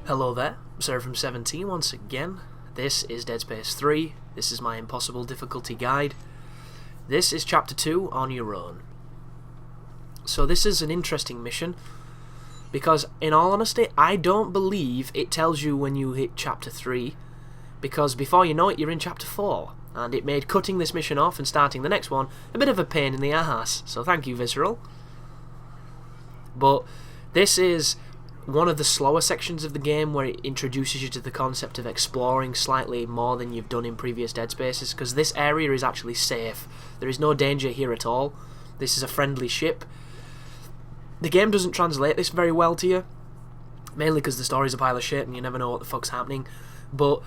Hello there, Seraphim17 once again. This is Dead Space 3. This is my impossible difficulty guide. This is Chapter 2, On Your Own. So this is an interesting mission, because in all honesty, I don't believe it tells you when you hit Chapter 3, because before you know it, you're in Chapter 4, and it made cutting this mission off and starting the next one a bit of a pain in the ass, so thank you, Visceral. But this is one of the slower sections of the game where it introduces you to the concept of exploring slightly more than you've done in previous Dead Spaces, because this area is actually safe. There is no danger here at all. This is a friendly ship. The game doesn't translate this very well to you, mainly because the story's a pile of shit and you never know what the fuck's happening, but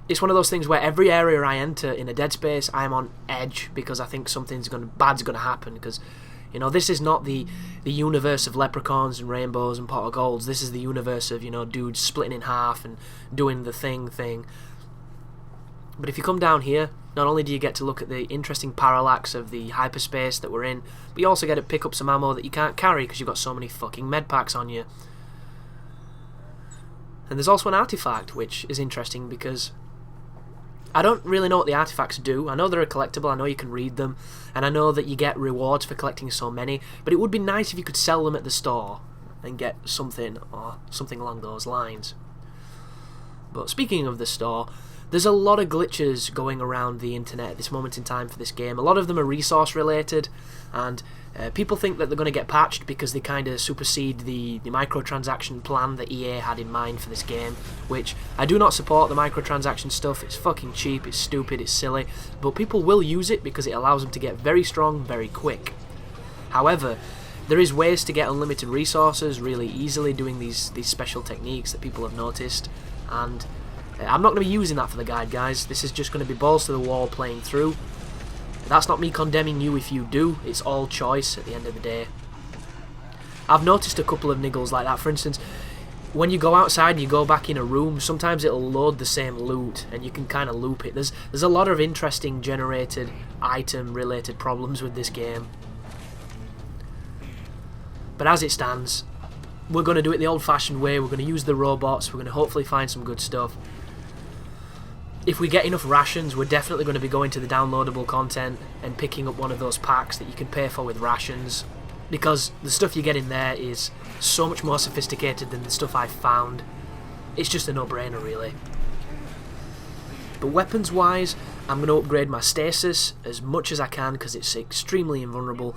it's one of those things where every area I enter in a Dead Space, I'm on edge because I think bad's gonna happen, because you know, this is not the universe of leprechauns and rainbows and pot of golds. This is the universe of, you know, dudes splitting in half and doing the thing. But if you come down here, not only do you get to look at the interesting parallax of the hyperspace that we're in, but you also get to pick up some ammo that you can't carry because you've got so many fucking med packs on you. And there's also an artifact, which is interesting because I don't really know what the artifacts do. I know they're a collectible, I know you can read them, and I know that you get rewards for collecting so many, but it would be nice if you could sell them at the store and get something, or something along those lines. But speaking of the store, there's a lot of glitches going around the internet at this moment in time for this game. A lot of them are resource related, and people think that they're going to get patched because they kind of supersede the microtransaction plan that EA had in mind for this game, which I do not support. The microtransaction stuff, it's fucking cheap, it's stupid, it's silly, but people will use it because it allows them to get very strong very quick. However, there is ways to get unlimited resources really easily doing these special techniques that people have noticed, and I'm not going to be using that for the guide, guys. This is just going to be balls to the wall playing through. That's not me condemning you if you do. It's all choice at the end of the day. I've noticed a couple of niggles like that. For instance, when you go outside and you go back in a room, sometimes it'll load the same loot and you can kind of loop it. There's a lot of interesting generated item related problems with this game. But as it stands, we're going to do it the old-fashioned way. We're going to use the robots. We're going to hopefully find some good stuff. If we get enough rations, we're definitely going to be going to the downloadable content and picking up one of those packs that you can pay for with rations, because the stuff you get in there is so much more sophisticated than the stuff I've found. It's just a no-brainer, really. But weapons-wise, I'm going to upgrade my stasis as much as I can because it's extremely invaluable.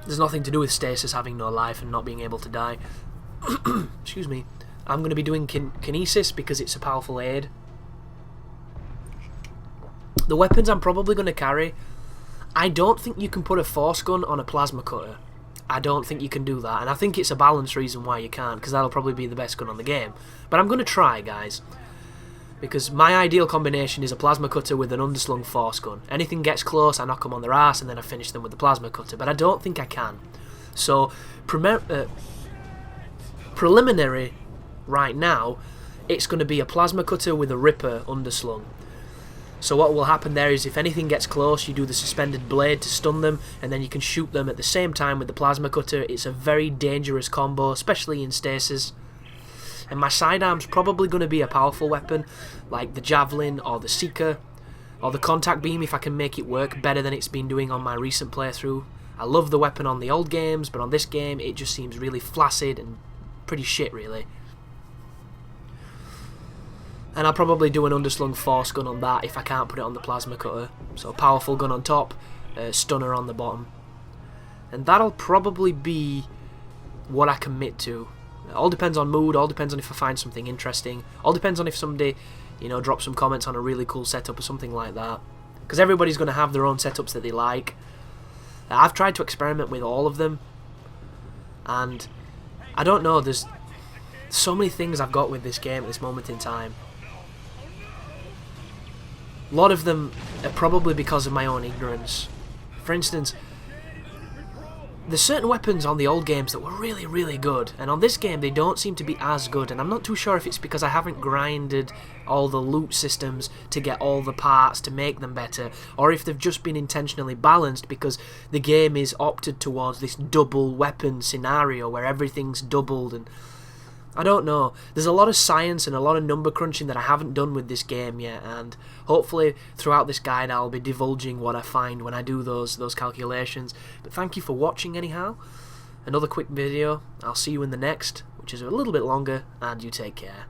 There's nothing to do with stasis having no life and not being able to die. Excuse me. I'm going to be doing kinesis because it's a powerful aid. The weapons I'm probably going to carry, I don't think you can put a force gun on a plasma cutter. I don't think you can do that, and I think it's a balance reason why you can't, because that'll probably be the best gun on the game. But I'm going to try, guys, because my ideal combination is a plasma cutter with an underslung force gun. Anything gets close, I knock them on their ass, and then I finish them with the plasma cutter, but I don't think I can. So, preliminary right now, it's going to be a plasma cutter with a ripper underslung. So what will happen there is if anything gets close, you do the suspended blade to stun them, and then you can shoot them at the same time with the plasma cutter. It's a very dangerous combo, especially in stasis. And my sidearm's probably going to be a powerful weapon, like the javelin or the seeker, or the contact beam if I can make it work better than it's been doing on my recent playthrough. I love the weapon on the old games, but on this game it just seems really flaccid and pretty shit, really. And I'll probably do an underslung force gun on that if I can't put it on the plasma cutter. So powerful gun on top, stunner on the bottom. And that'll probably be what I commit to. It all depends on mood, all depends on if I find something interesting, all depends on if somebody, you know, drops some comments on a really cool setup or something like that. Because everybody's going to have their own setups that they like. I've tried to experiment with all of them, and I don't know, there's so many things I've got with this game at this moment in time. A lot of them are probably because of my own ignorance. For instance, there's certain weapons on the old games that were really, really good, and on this game they don't seem to be as good, and I'm not too sure if it's because I haven't grinded all the loot systems to get all the parts to make them better, or if they've just been intentionally balanced because the game is opted towards this double weapon scenario where everything's doubled, and I don't know. There's a lot of science and a lot of number crunching that I haven't done with this game yet, and hopefully throughout this guide I'll be divulging what I find when I do those calculations. But thank you for watching anyhow. Another quick video. I'll see you in the next, which is a little bit longer, and you take care.